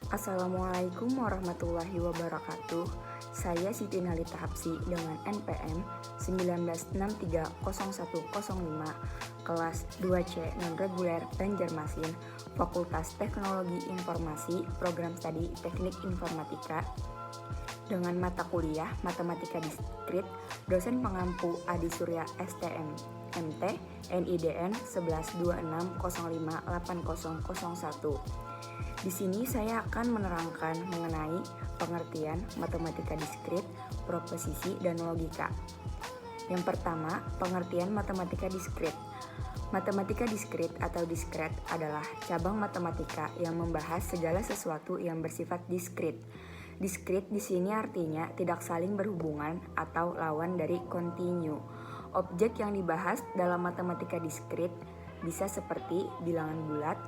Assalamualaikum warahmatullahi wabarakatuh. Saya Siti Nalita Hapsi dengan NPM 19630105 kelas 2C non-reguler Banjarmasin, Fakultas Teknologi Informasi, Program Studi Teknik Informatika. Dengan mata kuliah Matematika Diskrit, dosen pengampu Adi Surya STM MT NIDN 1126058001. Di sini saya akan menerangkan mengenai pengertian matematika diskrit, proposisi, dan logika. Yang pertama, pengertian matematika diskrit. Matematika diskrit atau diskret adalah cabang matematika yang membahas segala sesuatu yang bersifat diskrit. Diskrit di sini artinya tidak saling berhubungan atau lawan dari kontinu. Objek yang dibahas dalam matematika diskrit bisa seperti bilangan bulat,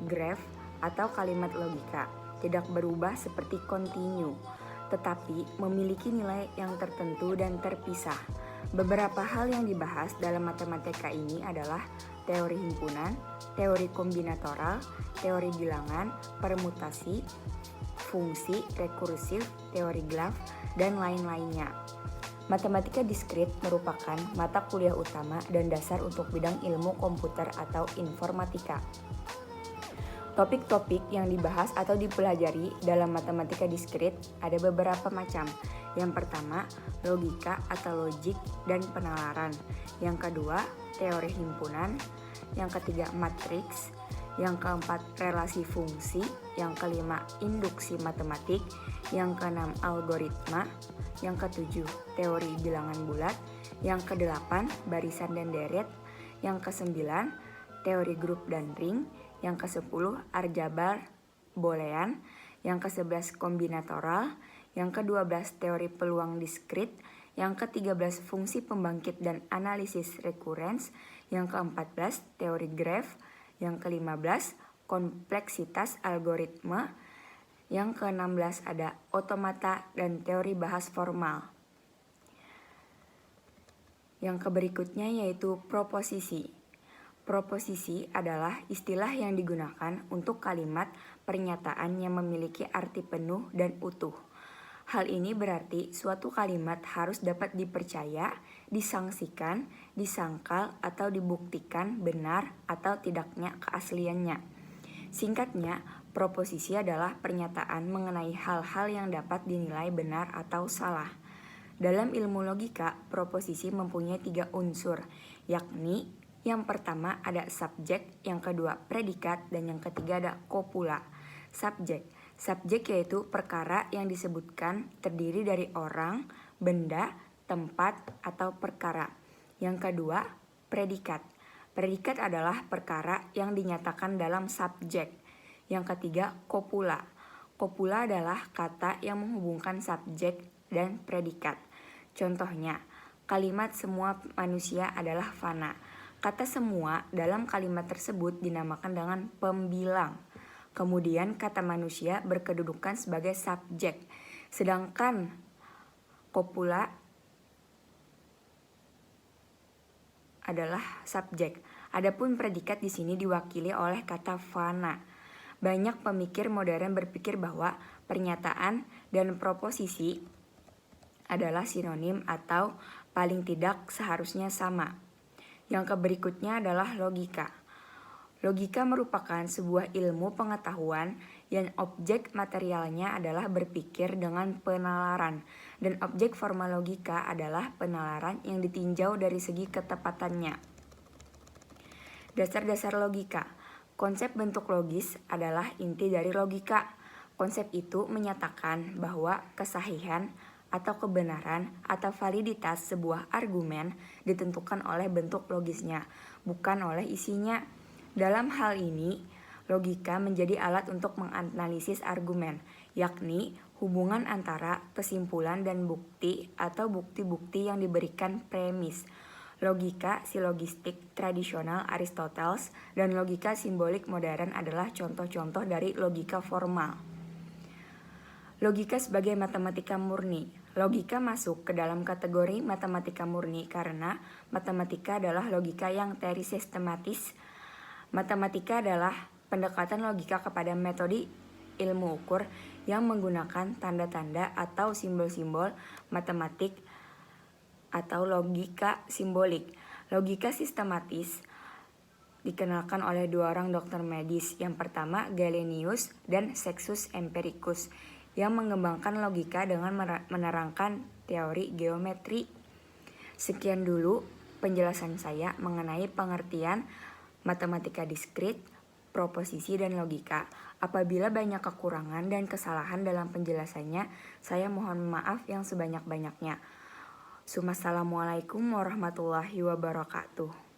graf, atau kalimat logika, tidak berubah seperti kontinu, tetapi memiliki nilai yang tertentu dan terpisah. Beberapa hal yang dibahas dalam matematika ini adalah teori himpunan, teori kombinatoral, teori bilangan, permutasi, fungsi, rekursif, teori graf, dan lain-lainnya. Matematika diskrit merupakan mata kuliah utama dan dasar untuk bidang ilmu komputer atau informatika. Topik-topik yang dibahas atau dipelajari dalam matematika diskrit ada beberapa macam. Yang pertama, logika atau logik dan penalaran. Yang kedua, teori himpunan. Yang ketiga, matriks. Yang keempat, relasi fungsi. Yang kelima, induksi matematik. Yang keenam, algoritma. Yang ketujuh, teori bilangan bulat. Yang kedelapan, barisan dan deret. Yang kesembilan, teori grup dan ring. Yang ke-10 aljabar boolean, yang ke-11 kombinatoral, yang ke-12 teori peluang diskrit, yang ke-13 fungsi pembangkit dan analisis rekurens, yang ke-14 teori graf, yang ke-15 kompleksitas algoritma, yang ke-16 ada otomata dan teori bahas formal. Yang berikutnya yaitu proposisi. Proposisi adalah istilah yang digunakan untuk kalimat pernyataan yang memiliki arti penuh dan utuh. Hal ini berarti suatu kalimat harus dapat dipercaya, disangsikan, disangkal, atau dibuktikan benar atau tidaknya keasliannya. Singkatnya, proposisi adalah pernyataan mengenai hal-hal yang dapat dinilai benar atau salah. Dalam ilmu logika, proposisi mempunyai 3 unsur, yakni yang pertama ada subjek, yang kedua predikat, dan yang ketiga ada kopula. Subjek yaitu perkara yang disebutkan terdiri dari orang, benda, tempat, atau perkara. Yang kedua, predikat. Predikat adalah perkara yang dinyatakan dalam subjek. Yang ketiga, kopula. Kopula adalah kata yang menghubungkan subjek dan predikat. Contohnya, kalimat semua manusia adalah fana. Kata semua dalam kalimat tersebut dinamakan dengan pembilang. Kemudian kata manusia berkedudukan sebagai subjek, sedangkan kopula adalah subjek. Adapun predikat di sini diwakili oleh kata fana. Banyak pemikir modern berpikir bahwa pernyataan dan proposisi adalah sinonim atau paling tidak seharusnya sama. Yang berikutnya adalah logika. Logika merupakan sebuah ilmu pengetahuan yang objek materialnya adalah berpikir dengan penalaran, dan objek formal logika adalah penalaran yang ditinjau dari segi ketepatannya. Dasar-dasar logika. Konsep bentuk logis adalah inti dari logika. Konsep itu menyatakan bahwa kesahihan atau kebenaran atau validitas sebuah argumen ditentukan oleh bentuk logisnya, bukan oleh isinya. Dalam hal ini, logika menjadi alat untuk menganalisis argumen, yakni hubungan antara kesimpulan dan bukti atau bukti-bukti yang diberikan premis. Logika silogistik tradisional Aristoteles dan logika simbolik modern adalah contoh-contoh dari logika formal. Logika sebagai matematika murni. Logika masuk ke dalam kategori matematika murni karena matematika adalah logika yang teori sistematis. Matematika adalah pendekatan logika kepada metode ilmu ukur yang menggunakan tanda-tanda atau simbol-simbol matematik atau logika simbolik. Logika sistematis dikenalkan oleh dua orang dokter medis. Yang pertama, Galenius dan Sextus Empiricus, yang mengembangkan logika dengan menerangkan teori geometri. Sekian dulu penjelasan saya mengenai pengertian matematika diskrit, proposisi, dan logika. Apabila banyak kekurangan dan kesalahan dalam penjelasannya, saya mohon maaf yang sebanyak-banyaknya. Assalamualaikum warahmatullahi wabarakatuh.